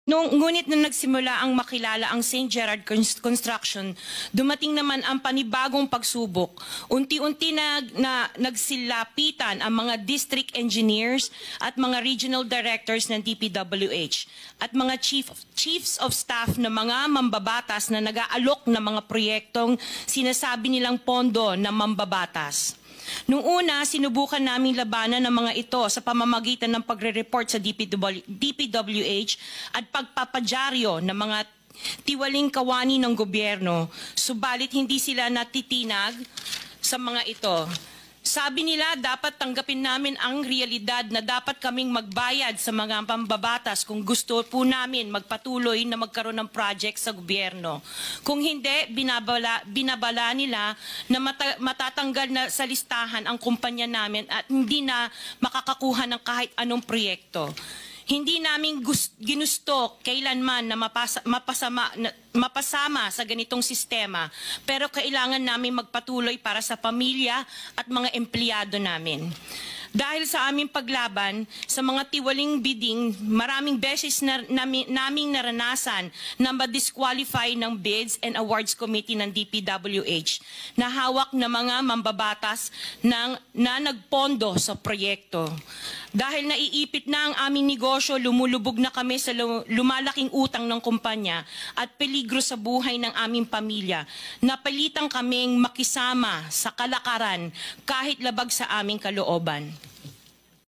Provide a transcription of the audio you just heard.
Ngunit nung nagsimula ang makilala ang St. Gerard Construction, dumating naman ang panibagong pagsubok. Unti-unti nagsilapitan ang mga district engineers at mga regional directors ng DPWH at mga chiefs of staff na mga mambabatas na nag-aalok ng mga proyektong sinasabi nilang pondo na mambabatas. Noong una, sinubukan naming labanan ng mga ito sa pamamagitan ng pagre-report sa DPWH at pagpapadyaryo ng mga tiwaling kawani ng gobyerno, subalit hindi sila natitinag sa mga ito. Sabi nila dapat tanggapin namin ang realidad na dapat kaming magbayad sa mga pambabatas kung gusto po namin magpatuloy na magkaroon ng project sa gobyerno. Kung hindi, binabala nila na matatanggal na sa listahan ang kumpanya namin at hindi na makakakuha ng kahit anong proyekto. Hindi namin ginusto kailanman na mapasama sa ganitong sistema, pero kailangan namin magpatuloy para sa pamilya at mga empleyado namin. Dahil sa aming paglaban sa mga tiwaling bidding, maraming beses naming naranasan na ma-disqualify ng Bids and Awards Committee ng DPWH na hawak na mga mambabatas na nagpondo sa proyekto. Dahil naiipit na ang aming negosyo, lumulubog na kami sa lumalaking utang ng kumpanya at peligro sa buhay ng aming pamilya. Napilitan kaming makisama sa kalakaran kahit labag sa aming kalooban.